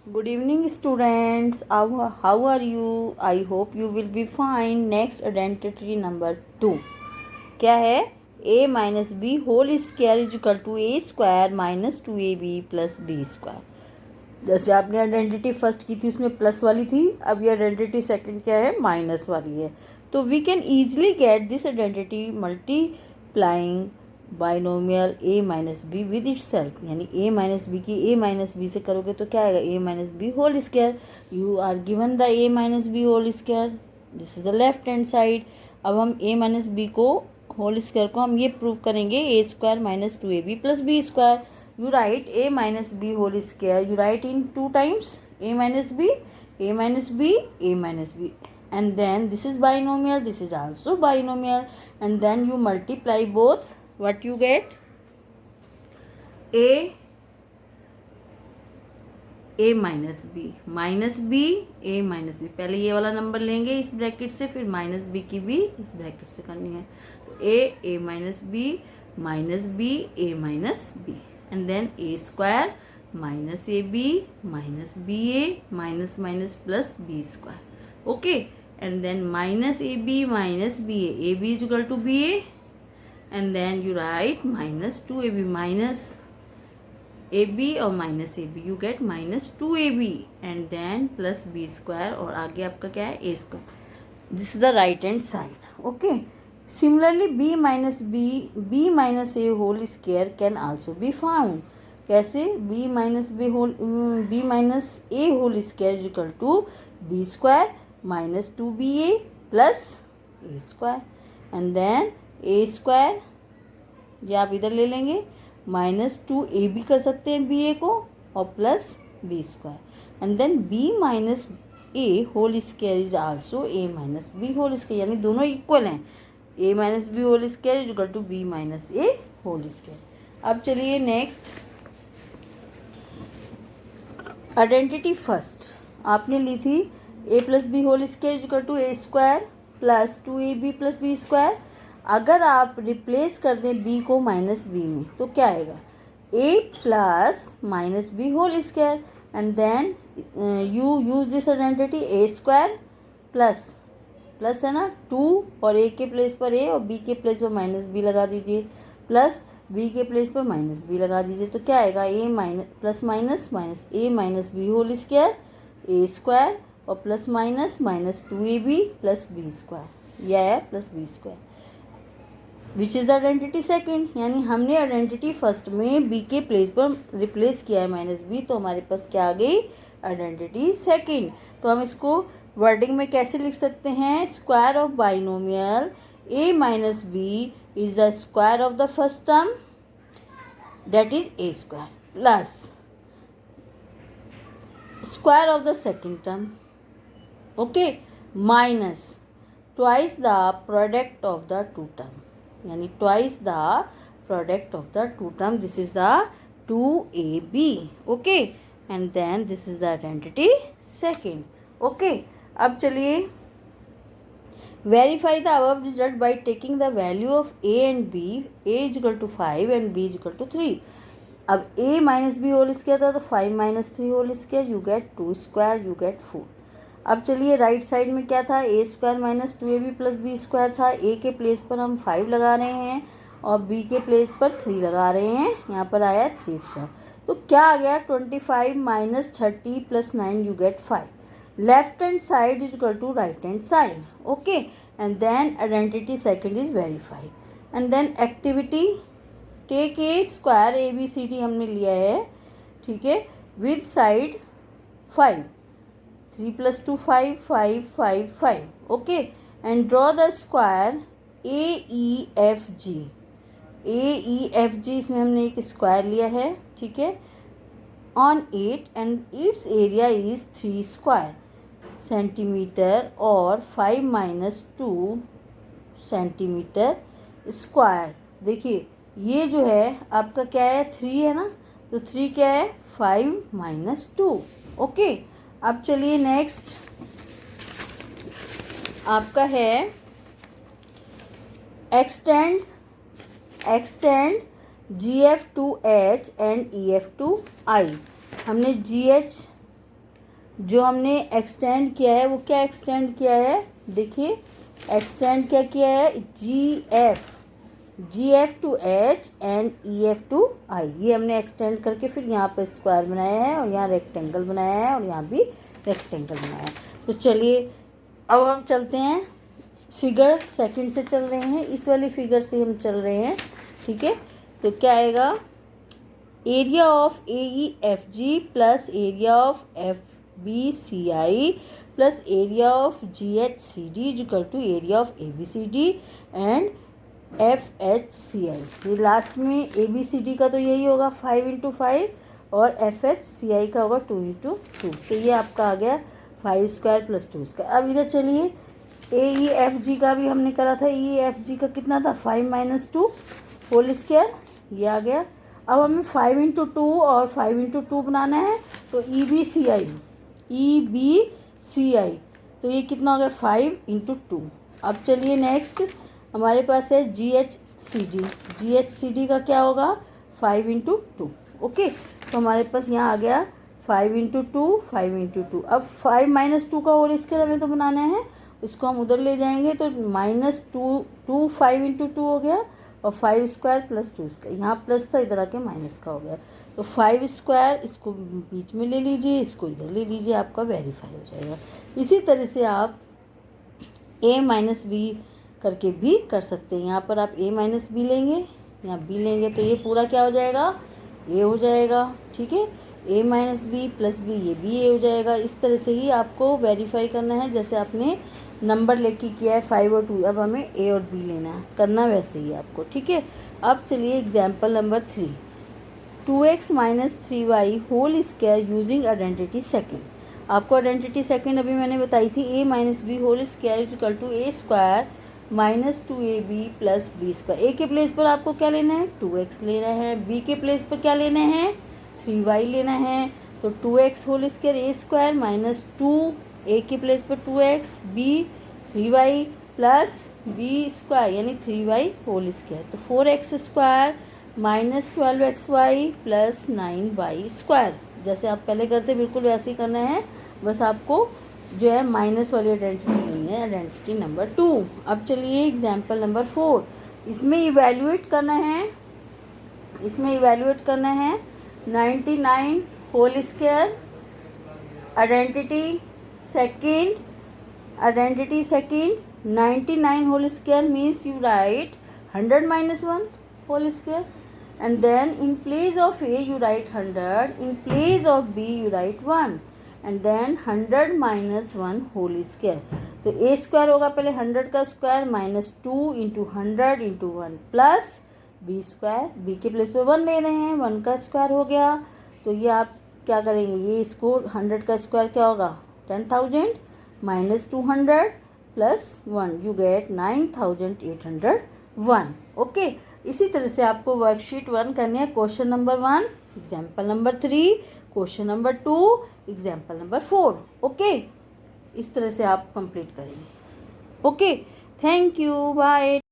Good evening, students. How are you? I hope you will be fine. Next identity number 2 क्या है? a minus B whole square is equal to A square minus 2ab plus B square. जैसे आपने identity first की थी उसमें plus वाली थी, अब ये आइडेंटिटी सेकंड क्या है? माइनस वाली है। तो we can easily get this identity multiplying binomial a minus B with itself, यानी a माइनस बी की a माइनस बी से करोगे तो क्या आएगा? a minus B whole square. You are given the a minus B whole square, this is the left hand side. अब हम a minus B को होल स्क्वायर को हम ये प्रूव करेंगे a square minus 2ab plus B square. You write a minus B whole square, you write in 2 times a minus b, a minus b, a minus b, and then this is binomial, this is also binomial, and then you multiply both. What you get? a minus B a minus B. पहले ये वाला number लेंगे इस bracket से, फिर minus B की भी इस ब्रैकेट से करनी है। तो a minus B a minus B, and then a square minus A B minus minus plus B square. Okay, and then minus A B A B is equal to B A, and then you write minus 2ab minus A B और minus A B, you get minus 2ab and then plus B square, और आगे आपका क्या है? A square. This is the right hand side. Okay, similarly B minus A whole square can also be found. कैसे? B minus A whole square is equal to B square minus 2ba plus A square, and then A square, ये आप इधर ले लेंगे, minus 2ab कर सकते हैं B A को, और plus B square, and then B minus A whole square is also A minus B whole square, यानी दोनों इक्वल हैं। A minus B whole square is equal to B minus A whole square. अब चलिए next identity first आपने ली थी A plus B whole square is equal to A square plus 2ab plus B square. अगर आप replace कर दें b को माइनस बी में तो क्या आएगा? a plus minus B whole square, and then you use this identity a square plus है ना 2, और a के प्लेस पर a और b के प्लेस पर माइनस बी लगा दीजिए, प्लस b के प्लेस पर माइनस बी लगा दीजिए, तो क्या आएगा? a minus plus minus minus a minus B whole square a square और plus minus minus 2ab plus B square, यह है plus B square, which is the identity second. यानी हमने आइडेंटिटी फर्स्ट में बी के प्लेस पर replace किया है माइनस बी, तो हमारे पास क्या आ गई? Identity second. तो हम इसको वर्डिंग में कैसे लिख सकते हैं? Square of binomial a minus B is the square of the first term, that is a square, plus square of the second term, okay, minus twice the product of the two term, yani twice the product of the two term, this is the 2ab, okay, and then this is the identity second, okay। अब चलिए verify the above result by taking the value of a and b, a is equal to 5 and b is equal to 3। अब a minus B whole square था तो 5 minus 3 whole square, you get 2 square, you get 4। अब चलिए right side में क्या था? a square minus 2ab plus B square था, a के प्लेस पर हम 5 लगा रहे हैं और b के प्लेस पर 3 लगा रहे हैं, यहाँ पर आया 3 स्क्वायर, तो क्या आ गया? 25 minus 30 plus 9, you get 5। left hand side is equal to right hand side, okay, and then identity second is verified, and then activity take a square abcd हमने लिया है, ठीक है, with side 5, 3 plus 2 5 5 5 5, okay, and draw the square aefg। aefg इसमें हमने एक square लिया है, ठीक है, on it and its area is 3 square centimetre और 5 माइनस 2 सेंटीमीटर स्क्वायर। देखिए ये जो है आपका क्या है? 3 है ना, तो 3 क्या है? 5 माइनस 2, ओके। अब चलिए नेक्स्ट आपका है extend GF to H and EF to I। हमने GH जो हमने एक्सटेंड किया है वो क्या एक्सटेंड किया है, देखिए एक्सटेंड क्या किया है, G F to H and E F to I, ये हमने एक्सटेंड करके फिर यहाँ पे स्क्वायर बनाया है और यहाँ रेक्टेंगल बनाया है और यहाँ भी रेक्टेंगल बनाया है। तो चलिए अब हम चलते हैं, फिगर सेकंड से चल रहे हैं, इस वाली फिगर से हम चल रहे हैं, ठीक है। तो क्या आएगा, area of A E F G plus area of F B C I plus area of G H C D equal to area of A B C D and F H C I. ये last में ए B C D का तो यही होगा 5 × 5 और F H C आई का होगा 2 × 2। तो ये आपका आ गया 5² + 2²। अब इधर चलिए, ए ई एफ जी का भी हमने करा था, ई एफ जी का कितना था 5 - 2 होल स्क्वायर, ये आ गया। अब हमें 5 × 2 और 5 × 2 बनाना है, तो ई बी सी आई, तो ये कितना हो गया 5 × 2। अब चलिए नेक्स्ट हमारे पास है जी एच सी डी का क्या होगा 5 × 2, ओके। तो हमारे पास यहाँ आ गया 5 × 2 5 × 2। अब 5 - 2 का होल स्क्वायर हमें तो बनाना है, उसको हम उधर ले जाएंगे, तो -2 5 × 2 हो गया और 5² + 2², यहाँ प्लस था इधर आके माइनस का हो गया। तो 5² इसको बीच में ले लीजिए, इसको इधर ले लीजिए, आपका वेरीफाई हो जाएगा। इसी तरह से आप a - b करके भी कर सकते हैं। यहाँ पर आप a - b लेंगे, यहाँ b लेंगे, तो ये पूरा क्या हो जाएगा a हो जाएगा, ठीक है। a - b + b, ये भी a हो जाएगा। इस तरह से ही आपको वेरीफाई करना है, जैसे आपने नंबर लेके किया है 5 और 2, अब हमें a और b लेना है, करना वैसे ही आपको, ठीक है। अब चलिए example number 3, 2x - 3y whole square using identity second. आपको आइडेंटिटी सेकेंड अभी मैंने बताई थी, a - b whole square equal to a² - 2ab + b²। a के प्लेस पर आपको क्या लेना है 2x लेना है, b के प्लेस पर क्या लेना है 3y लेना है। तो 2x whole square a² - 2, a के प्लेस पर 2x, b 3y + b² यानी 3y होल स्क्वायर। तो 4x² - 12xy + 9y², जैसे आप पहले करते बिल्कुल वैसे ही करना है, बस आपको जो है माइनस वाली आइडेंटिटी लेनी है, आइडेंटिटी नंबर 2। अब चलिए एग्जाम्पल नंबर 4, इसमें इवैल्यूएट करना है 99 whole square, identity second 99 whole square means you write 100 - 1 whole square, and then in place of a you write 100, in place of b you write 1, and then 100 - 1 whole square. तो a² होगा पहले 100 का square -2 × 100 × 1 plus b², b के place पे 1 ले रहे हैं, 1 का स्क्वायर हो गया। तो ये आप क्या करेंगे, ये इसको 100 का स्क्वायर क्या होगा 10,000 -200 + 1 यू गेट 9,801, ओके। इसी तरह से आपको वर्कशीट 1 करनी है, question number 1, example number 3, question number 2, example number 4, okay. इस तरह से आप कंप्लीट करेंगे, ओके। Thank you, bye.